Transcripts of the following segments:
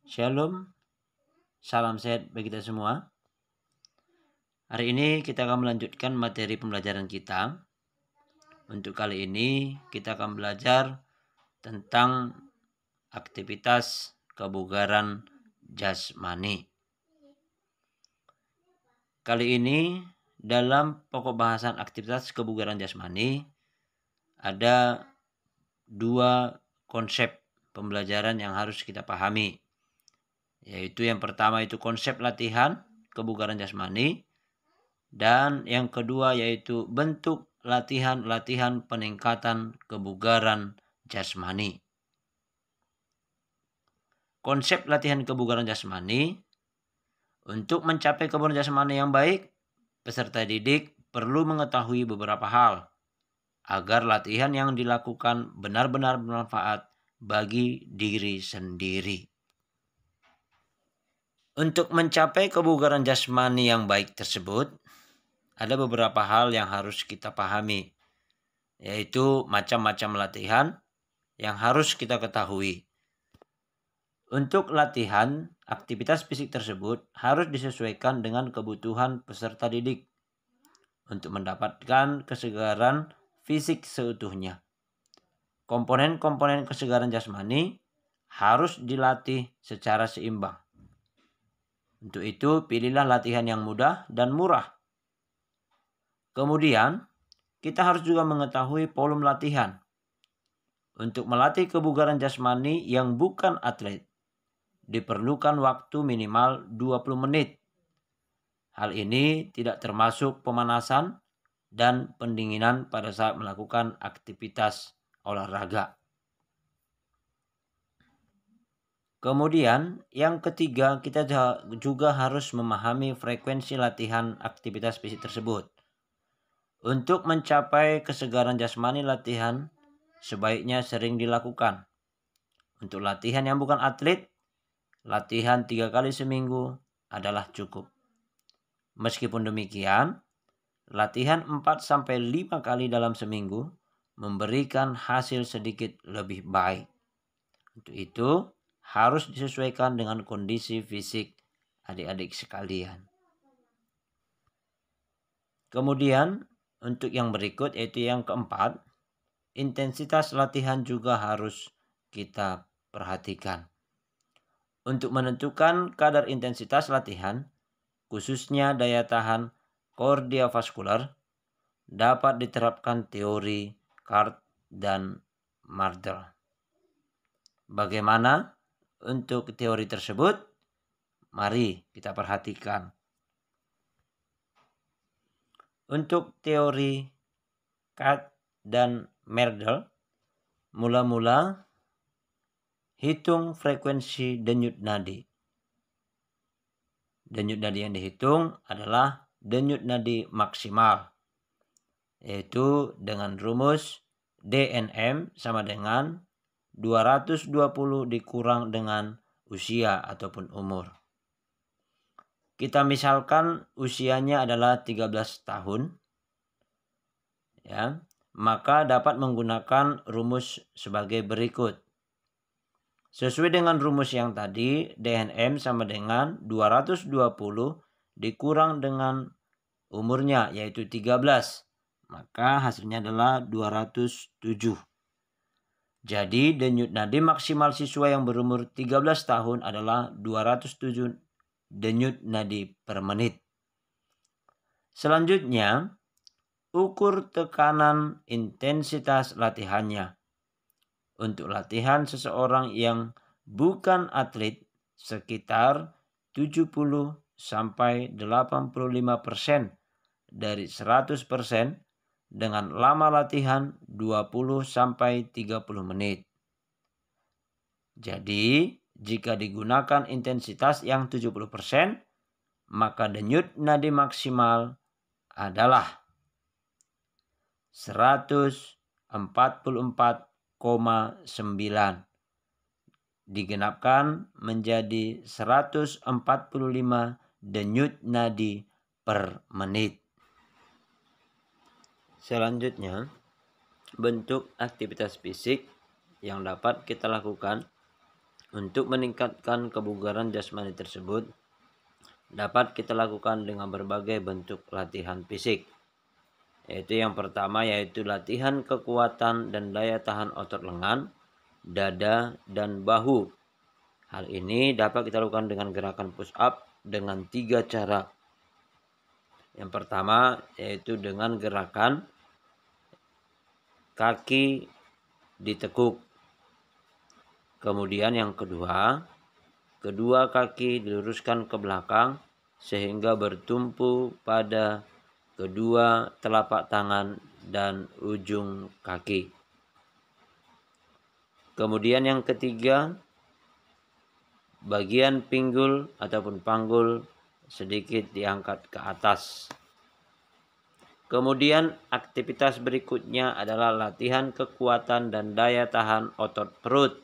Shalom, salam sehat bagi kita semua. Hari ini kita akan melanjutkan materi pembelajaran kita. Untuk kali ini kita akan belajar tentang aktivitas kebugaran jasmani. Kali ini dalam pokok bahasan aktivitas kebugaran jasmani ada dua konsep pembelajaran yang harus kita pahami. Yaitu yang pertama itu konsep latihan kebugaran jasmani. Dan yang kedua yaitu bentuk latihan peningkatan kebugaran jasmani. Konsep latihan kebugaran jasmani, untuk mencapai kebugaran jasmani yang baik, peserta didik perlu mengetahui beberapa hal agar latihan yang dilakukan benar-benar bermanfaat bagi diri sendiri. Untuk mencapai kebugaran jasmani yang baik tersebut, ada beberapa hal yang harus kita pahami, yaitu macam-macam latihan yang harus kita ketahui. Untuk latihan, aktivitas fisik tersebut harus disesuaikan dengan kebutuhan peserta didik untuk mendapatkan kesegaran fisik seutuhnya. Komponen-komponen kesegaran jasmani harus dilatih secara seimbang. Untuk itu, pilihlah latihan yang mudah dan murah. Kemudian, kita harus juga mengetahui volume latihan. Untuk melatih kebugaran jasmani yang bukan atlet, diperlukan waktu minimal 20 menit. Hal ini tidak termasuk pemanasan dan pendinginan pada saat melakukan aktivitas olahraga. Kemudian, yang ketiga, kita juga harus memahami frekuensi latihan aktivitas fisik tersebut. Untuk mencapai kesegaran jasmani, latihan sebaiknya sering dilakukan. Untuk latihan yang bukan atlet, latihan 3 kali seminggu adalah cukup. Meskipun demikian, latihan 4-5 kali dalam seminggu memberikan hasil sedikit lebih baik. Untuk itu, harus disesuaikan dengan kondisi fisik adik-adik sekalian. Kemudian, untuk yang berikut yaitu yang keempat, intensitas latihan juga harus kita perhatikan. Untuk menentukan kadar intensitas latihan, khususnya daya tahan kardiovaskular, dapat diterapkan teori Card dan Mardel. Bagaimana untuk teori tersebut? Mari kita perhatikan. Untuk teori Card dan Mardel, mula-mula hitung frekuensi denyut nadi. Denyut nadi yang dihitung adalah denyut nadi maksimal, yaitu dengan rumus DNM sama dengan 220 dikurang dengan usia ataupun umur. Kita misalkan usianya adalah 13 tahun, ya, maka dapat menggunakan rumus sebagai berikut. Sesuai dengan rumus yang tadi, DNM sama dengan 220 dikurang dengan umurnya yaitu 13. Maka hasilnya adalah 207. Jadi denyut nadi maksimal siswa yang berumur 13 tahun adalah 207 denyut nadi per menit. Selanjutnya, ukur tekanan intensitas latihannya. Untuk latihan seseorang yang bukan atlet sekitar 70-85% dari 100% dengan lama latihan 20-30 menit. Jadi, jika digunakan intensitas yang 70%, maka denyut nadi maksimal adalah 144,9 digenapkan menjadi 145 denyut nadi per menit. Selanjutnya, bentuk aktivitas fisik yang dapat kita lakukan Untuk meningkatkan kebugaran jasmani tersebut dapat kita lakukan dengan berbagai bentuk latihan fisik. Yaitu yang pertama yaitu latihan kekuatan dan daya tahan otot lengan, dada, dan bahu. Hal ini dapat kita lakukan dengan gerakan push up dengan 3 cara. Yang pertama yaitu dengan gerakan kaki ditekuk. Kemudian yang kedua, kedua kaki diluruskan ke belakang sehingga bertumpu pada kedua telapak tangan dan ujung kaki. Kemudian yang ketiga, bagian pinggul ataupun panggul sedikit diangkat ke atas. Kemudian aktivitas berikutnya adalah latihan kekuatan dan daya tahan otot perut.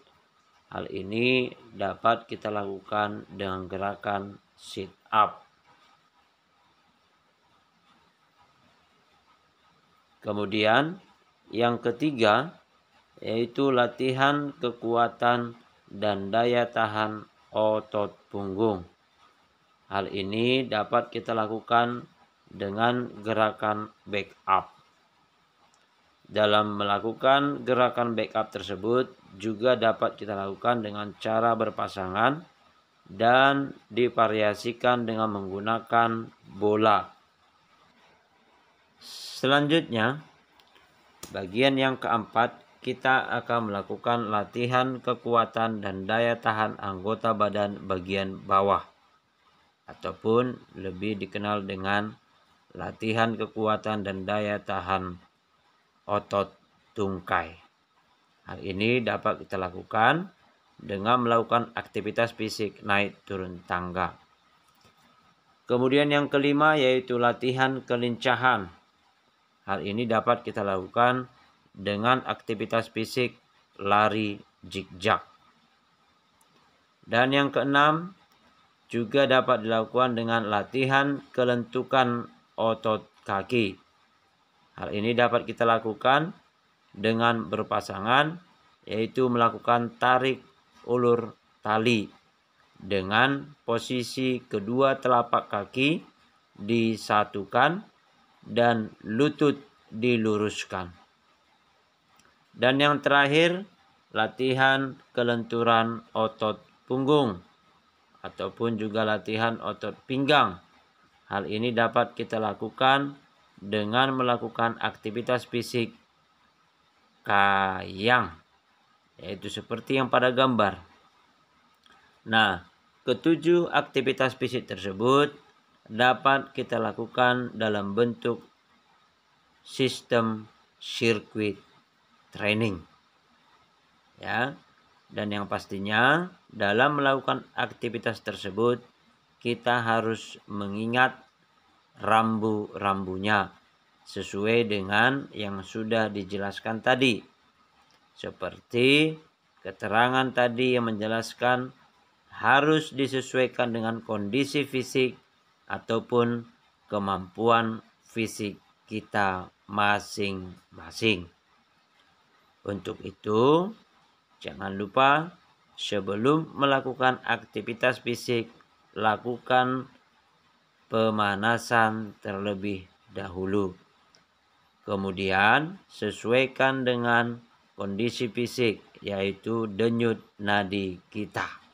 Hal ini dapat kita lakukan dengan gerakan sit up. Kemudian yang ketiga yaitu latihan kekuatan dan daya tahan otot punggung. Hal ini dapat kita lakukan dengan gerakan back up. Dalam melakukan gerakan back up tersebut juga dapat kita lakukan dengan cara berpasangan dan divariasikan dengan menggunakan bola. Selanjutnya, bagian yang keempat, kita akan melakukan latihan kekuatan dan daya tahan anggota badan bagian bawah, ataupun lebih dikenal dengan latihan kekuatan dan daya tahan otot tungkai. Hal ini dapat kita lakukan dengan melakukan aktivitas fisik naik turun tangga. Kemudian yang kelima yaitu latihan kelincahan. Hal ini dapat kita lakukan dengan aktivitas fisik lari zigzag. Dan yang keenam juga dapat dilakukan dengan latihan kelentukan otot kaki. Hal ini dapat kita lakukan dengan berpasangan, yaitu melakukan tarik ulur tali dengan posisi kedua telapak kaki disatukan dan lutut diluruskan. Dan yang terakhir, latihan kelenturan otot punggung ataupun juga latihan otot pinggang. Hal ini dapat kita lakukan dengan melakukan aktivitas fisik kayang, yaitu seperti yang pada gambar. Nah, ketujuh aktivitas fisik tersebut dapat kita lakukan dalam bentuk sistem sirkuit training. Ya. Dan yang pastinya dalam melakukan aktivitas tersebut kita harus mengingat rambu-rambunya sesuai dengan yang sudah dijelaskan tadi. Seperti keterangan tadi yang menjelaskan harus disesuaikan dengan kondisi fisik ataupun kemampuan fisik kita masing-masing. Untuk itu, jangan lupa sebelum melakukan aktivitas fisik, lakukan pemanasan terlebih dahulu. Kemudian, sesuaikan dengan kondisi fisik, yaitu denyut nadi kita.